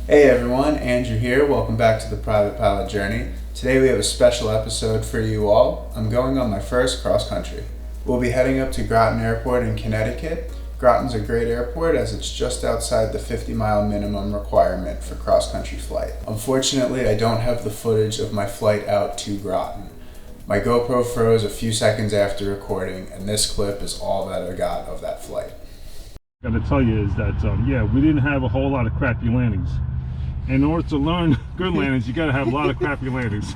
Hey everyone, Andrew here. Welcome back to the Private Pilot Journey. Today we have a special episode for you all. I'm going on my first cross country. We'll be heading up to Groton Airport in Connecticut. Groton's a great airport as it's just outside the 50-mile minimum requirement for cross-country flight. Unfortunately, I don't have the footage of my flight out to Groton. My GoPro froze a few seconds after recording, and this clip is all that I got of that flight. Got to tell you is that, we didn't have a whole lot of crappy landings. In order to learn good landings, you got to have a lot of crappy landings.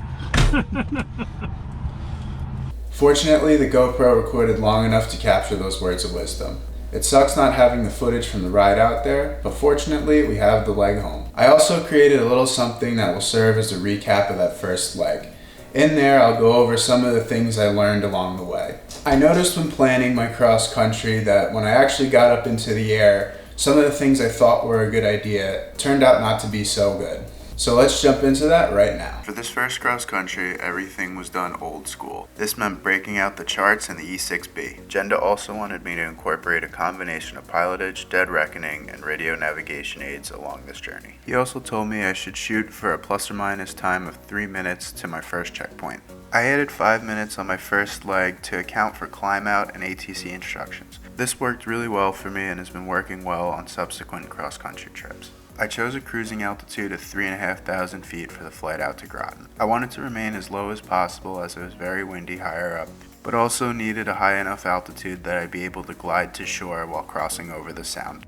Fortunately, the GoPro recorded long enough to capture those words of wisdom. It sucks not having the footage from the ride out there, but fortunately, we have the leg home. I also created a little something that will serve as a recap of that first leg. In there, I'll go over some of the things I learned along the way. I noticed when planning my cross country that when I actually got up into the air, some of the things I thought were a good idea turned out not to be so good. So let's jump into that right now. For this first cross country, everything was done old school. This meant breaking out the charts and the E6B. Jenda also wanted me to incorporate a combination of pilotage, dead reckoning, and radio navigation aids along this journey. He also told me I should shoot for a plus or minus time of 3 minutes to my first checkpoint. I added 5 minutes on my first leg to account for climb out and ATC instructions. This worked really well for me and has been working well on subsequent cross country trips. I chose a cruising altitude of 3,500 feet for the flight out to Groton. I wanted to remain as low as possible as it was very windy higher up, but also needed a high enough altitude that I'd be able to glide to shore while crossing over the sound.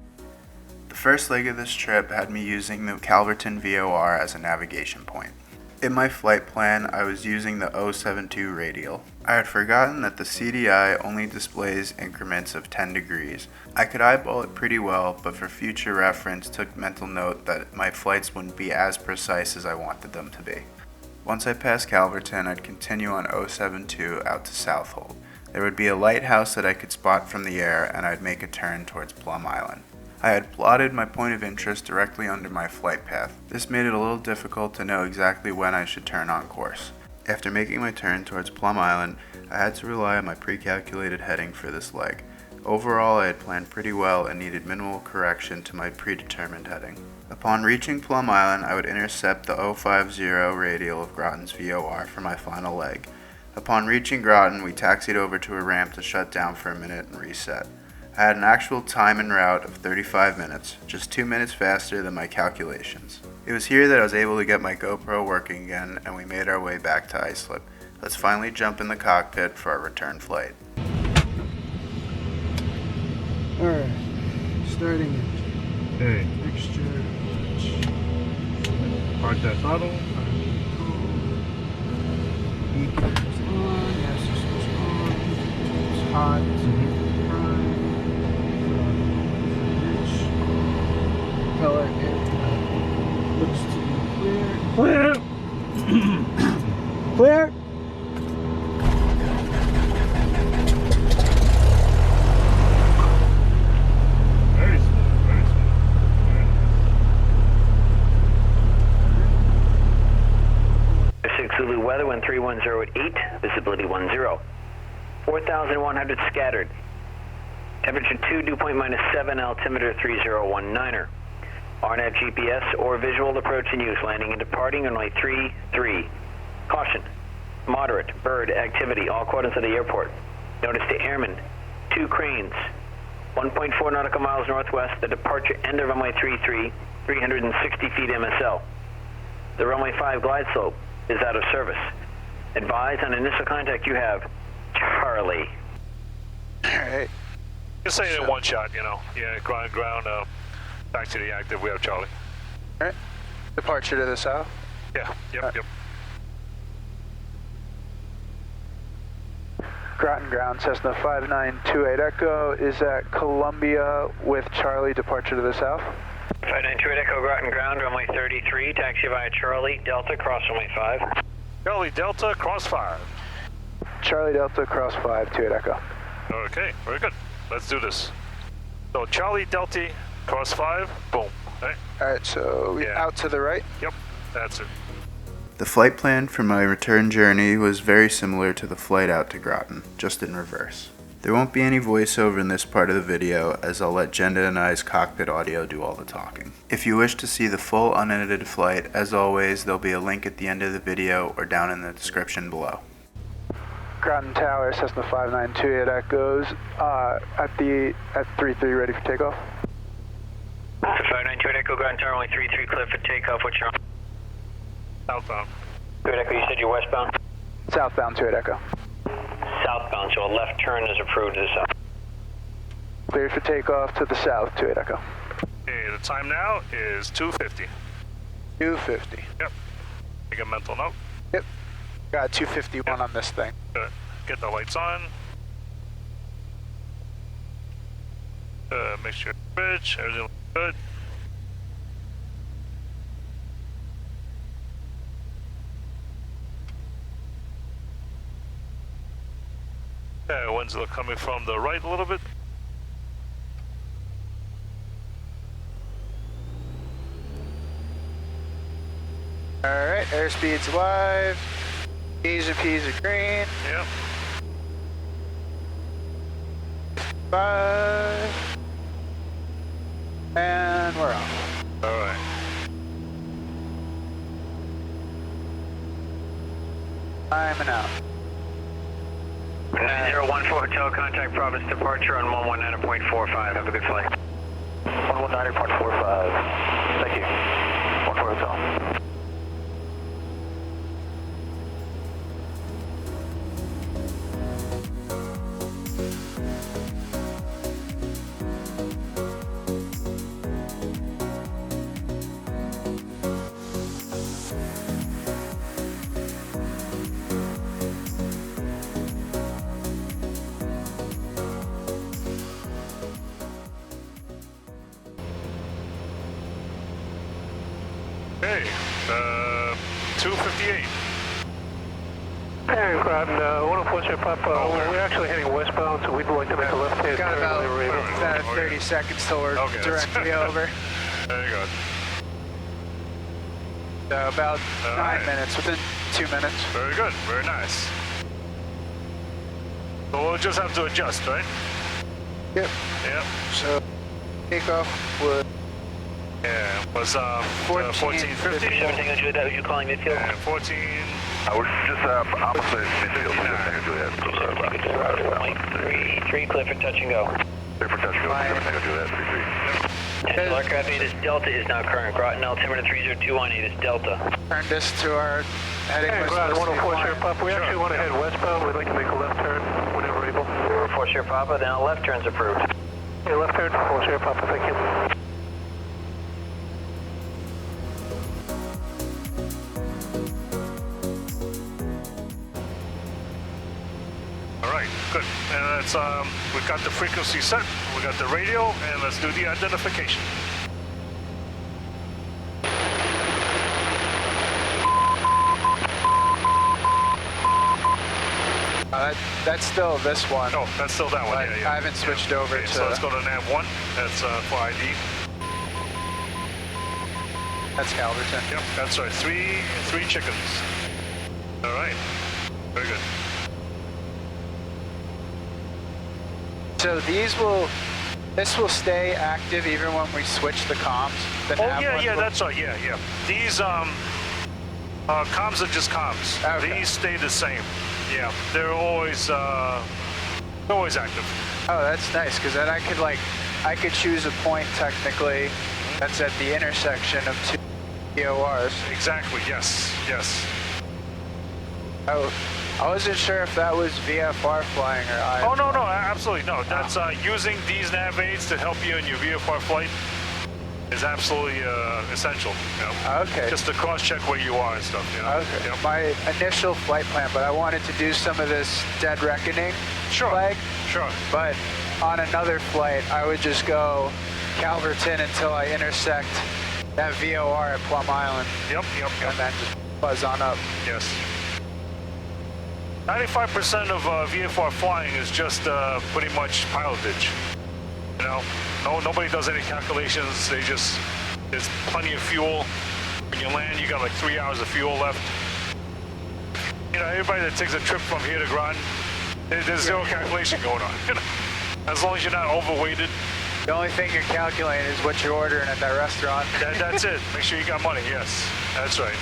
The first leg of this trip had me using the Calverton VOR as a navigation point. In my flight plan, I was using the 072 radial. I had forgotten that the CDI only displays increments of 10 degrees. I could eyeball it pretty well, but for future reference took mental note that my flights wouldn't be as precise as I wanted them to be. Once I passed Calverton, I'd continue on 072 out to Southold. There would be a lighthouse that I could spot from the air, and I'd make a turn towards Plum Island. I had plotted my point of interest directly under my flight path. This made it a little difficult to know exactly when I should turn on course. After making my turn towards Plum Island, I had to rely on my pre-calculated heading for this leg. Overall, I had planned pretty well and needed minimal correction to my predetermined heading. Upon reaching Plum Island, I would intercept the 050 radial of Groton's VOR for my final leg. Upon reaching Groton, we taxied over to a ramp to shut down for a minute and reset. I had an actual time en route of 35 minutes, just 2 minutes faster than my calculations. It was here that I was able to get my GoPro working again, and we made our way back to Islip. Let's finally jump in the cockpit for our return flight. Alright, starting engine. Hey, Mixture. park that throttle. Beacon is on, gas is on, it's hot. Color it looks to be clear. Clear. Very smooth, very smooth. Six Zulu weather, 13108, visibility 10. 4,100 scattered. Temperature 2, dew point -7, altimeter 3019er. RNAV GPS or visual approach in use, landing and departing runway 33. Caution, moderate bird activity, all quarters of the airport. Notice to airmen, 2 cranes, 1.4 nautical miles northwest, the departure end of runway 33, 360 feet MSL. The runway 5 glide slope is out of service. Advise on initial contact you have Charlie. Alright. Just say it in one shot, you know. Yeah, ground, back to the active, we have Charlie. Alright. Departure to the south. Yeah, yep. Groton ground, Cessna 5928 Echo is at Columbia with Charlie, departure to the south. 5928 Echo, Groton ground, runway 33, taxi via Charlie, Delta, cross runway 5. Charlie Delta, cross 5. Charlie Delta, cross 5, 28 Echo. Okay, very good. Let's do this. So Charlie Delta, cross 5, boom. Right? Alright, so out to the right. Yep, that's it. The flight plan for my return journey was very similar to the flight out to Groton, just in reverse. There won't be any voiceover in this part of the video, as I'll let Jenda and I's cockpit audio do all the talking. If you wish to see the full unedited flight, as always, there'll be a link at the end of the video or down in the description below. Groton Tower, Cessna 5928 Echoes, at 33, ready for takeoff. 5928 Echo, Groton Tower, only 33 clear for takeoff. What's your on? Southbound. 28 Echo, you said you're westbound? Southbound 28 Echo. Southbound, so a left turn is approved to the south. Cleared for takeoff to the south, 28 Echo. Okay, the time now is 2:50. 250. Yep. Make a mental note. Yep. Got 251 on this thing. Good. Get the lights on. Make sure bridge, everything looks good. Okay, winds are coming from the right a little bit. Alright, airspeed's live. E's and P's are green. Yep. 5. And we're on. Alright. Timing out. 9014 Hotel, contact Providence departure on 119.45. Have a good flight. 119.45. Thank you. 14 Hotel. Okay, 2:58. Hey, Groton, 104 Papa, we're actually heading westbound, so we'd like to make a left-hand Got turn. about 30 seconds till we're Okay, directly over. There you go. So about All 9 right. minutes, within 2 minutes. Very good, very nice. So we'll just have to adjust, right? Yep. Yep. So takeoff was Yeah, it was 1450. 17 Juliet, are you calling midfield? And 14. I was just opposite midfield. 3 clear for touch and go. Clear for touch, go. 17 Juliet, 33. Potential aircraft ATIS Delta is now current. Groton altimeter 3021 ATIS Delta. turned this to our heading Hey, was Groton, supposed to be 104 flying. Papa, we actually want to head westbound. We'd like to make a left turn whenever able. 4 Sierra Papa, then a left turn's approved. Hey, left turn, 4 Sierra Papa, thank you. Alright, good. And that's, we got the frequency set, we got the radio, and let's do the identification. That's still this one. Oh, that's still that one, But yeah. I haven't switched over Okay, to. so let's go to nav 1, that's for ID. That's Calverton. Yep, that's right, three chickens. Alright, very good. So this will stay active even when we switch the comms. The Oh, nav yeah, one yeah, will- that's right, yeah. These, comms are just comms. Okay. These stay the same. Yeah, they're always active. Oh, that's nice, because then I could choose a point technically that's at the intersection of 2 PORs. Exactly, yes. Oh, I wasn't sure if that was VFR flying or I. Oh, no, absolutely, no. That's, using these nav aids to help you in your VFR flight is absolutely, essential, you know? Okay. Just to cross-check where you are and stuff, you know? Okay. Yep. My initial flight plan, but I wanted to do some of this Dead Reckoning flag. Sure. But on another flight, I would just go Calverton until I intersect that VOR at Plum Island, Yep. and then just buzz on up. Yes. 95% of VFR flying is just pretty much pilotage. You know, nobody does any calculations. There's plenty of fuel. When you land, you got like 3 hours of fuel left. You know, everybody that takes a trip from here to Groton, There's zero calculation going on. As long as you're not overweighted. The only thing you're calculating is what you're ordering at that restaurant. That's it. Make sure you got money. Yes, that's right.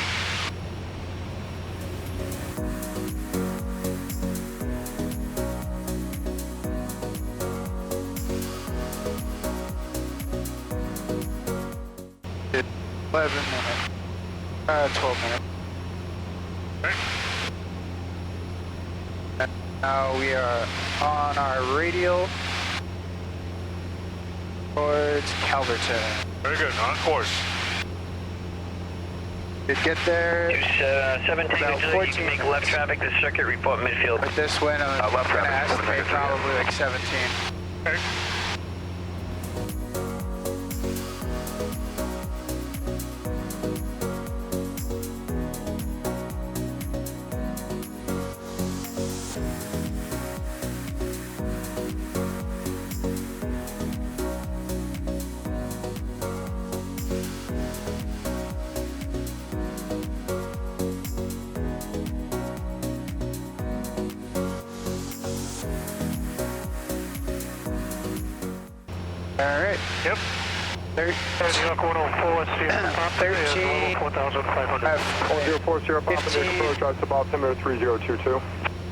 It 11 minutes. 12 minutes. Okay. Now we are on our radial towards Calverton. Very good. On course. Did get there. 7 Tango Juliet, you can make left traffic to circuit, report midfield. With this wind, I'm left going to traffic, estimate probably like 17. Okay. All right. Yep. 13. New York 104, Sierra Papa is 13. level 4,500. 1040 Papa, Fifteen. Nick approach, drive to altimeter 3022.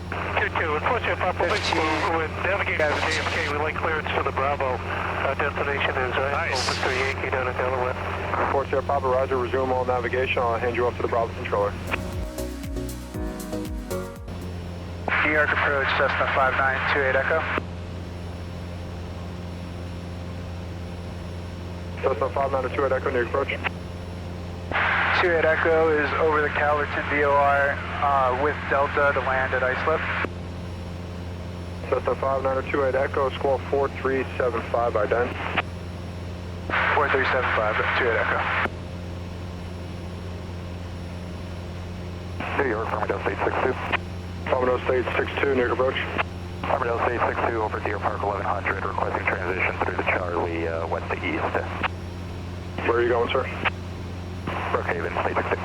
22, report Sierra Papa, we're navigating to JFK, we like clearance for the Bravo. Our destination is over to Yankee down in Delaware. Report Sierra Papa, roger, resume all navigation, I'll hand you up to the Bravo controller. New York approach, Cessna 5928 Echo. Cessna 5928 Echo, New York approach. 28 Echo is over the Calverton VOR with Delta to land at Islip. Cessna 5928 Echo, squall 4375, Ident. 4375, 28 Echo. New York, Farmingdale State 62. Farmingdale State 62, New York approach. Farmingdale State 62 over Deer Park 1100, requesting transition through the Charlie west to east. Where are you going, sir? Brookhaven, State 62.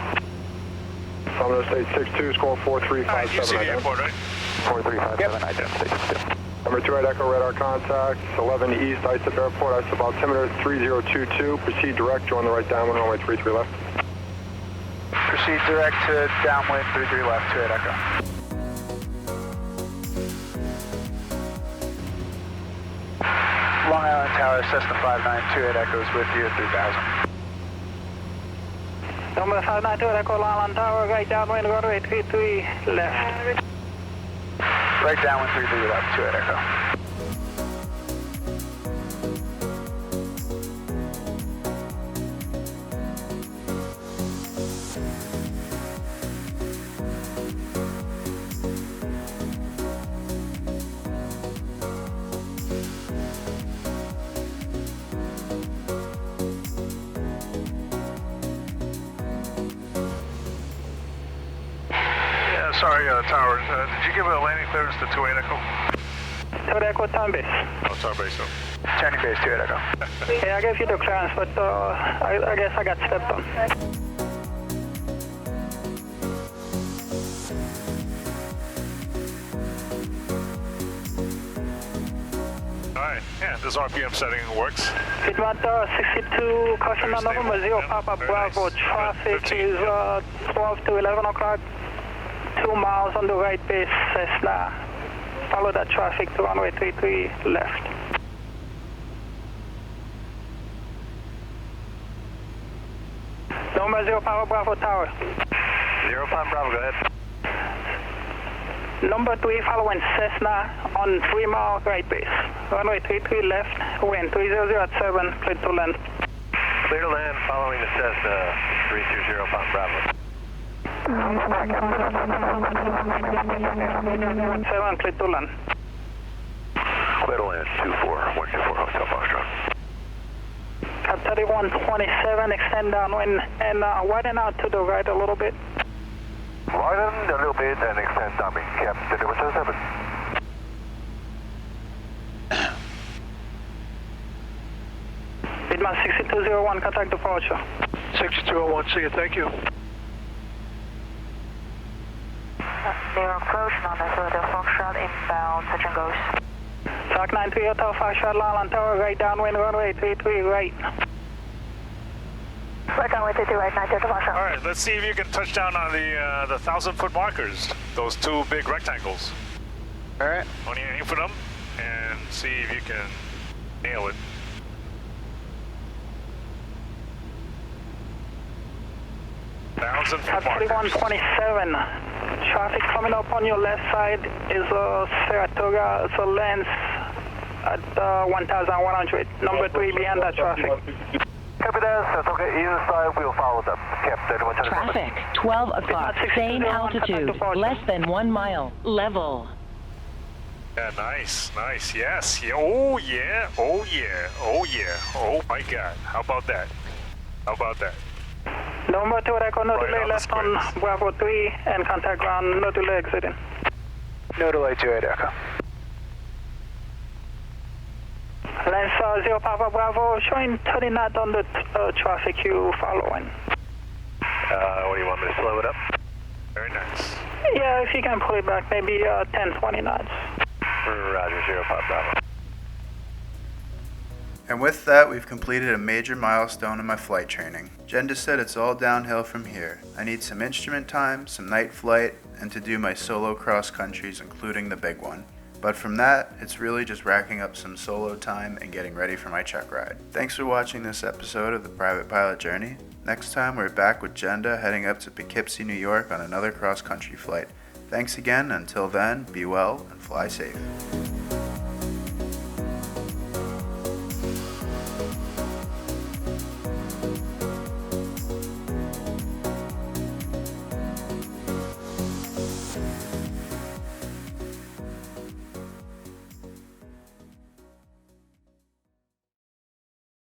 Farmingdale State 62, squall All right, you see 4357, the Ident. airport, right? 4357, Ident, State 62. Number 28 Echo, radar contact, 11 east, Islip Airport, Islip altimeter 3022, proceed direct, join the right downwind, runway 33 left. Proceed direct to downwind 33 left, 28 Echo. Long Island Tower, Cessna 5928 Echoes with you at 3000. Number 592 Echo, Long Island Tower, right downwind, runway 33 left. Right downwind 33 left, 28 Echo. Yeah, sorry, Tower. Did you give a landing clearance to 28 Echo? 28 Echo, turn base. Oh, Tower base, so. Turning base, 28 Echo. Yeah, I gave you the clearance, but I guess I got stepped on. Alright, yeah, this RPM setting works. Piedmont 62, caution on Very November stable. 0, Papa Very Bravo. nice. Traffic 15. is 12 to 11 o'clock. 2 miles on the right base, Cessna. Follow that traffic to runway 33 left. Number 0, Papa Bravo Tower. 05 Bravo, go ahead. Number 3, following Cessna on 3 mile right base. Runway 33 left, wind 300 at 7, clear to land. Clear to land following the Cessna 320 Bravo. 7, clear to land. Clear to land 124 Hotel Foxtrot. At 3127, extend downwind and widen out to the right a little bit. Widen a little bit and extend downwind. Captain 777. Piedmont 6201, contact departure. 6201, see you, thank you. They're approaching on the Philadelphia Foxtrot inbound, touch and goes. Talk 93 Hotel Foxtrot, Lowland Tower, right downwind, runway 33 right. Right runway 33 right, 90 Hotel Foxtrot. All right, let's see if you can touch down on the 1,000-foot markers, those two big rectangles. All right. Only aim for them and see if you can nail it. At 3127, traffic coming up on your left side is a Saratoga, it's a Lens at 1,100, number 3 behind that traffic. Copy that, that's okay, either side, we'll follow them. Traffic, 12 o'clock, same altitude, less than 1 mile, level. Yeah, nice, yes. Yeah, oh yeah, oh yeah, oh yeah, oh my God. How about that? Number 2, Echo, no Right delay on the left on squares. Bravo 3 and contact ground, no delay exiting. No delay to it, Echo. Lens 0 Papa Bravo, showing 30 knot on the traffic you following. What do you want me to slow it up? Very nice. Yeah, if you can pull it back, maybe 10, 20 knots. Roger, 0 Papa Bravo. And with that, we've completed a major milestone in my flight training. Jen just said it's all downhill from here. I need some instrument time, some night flight, and to do my solo cross countries, including the big one. But from that, it's really just racking up some solo time and getting ready for my check ride. Thanks for watching this episode of the Private Pilot Journey. Next time, we're back with Jenda heading up to Poughkeepsie, New York on another cross country flight. Thanks again. Until then, be well and fly safe.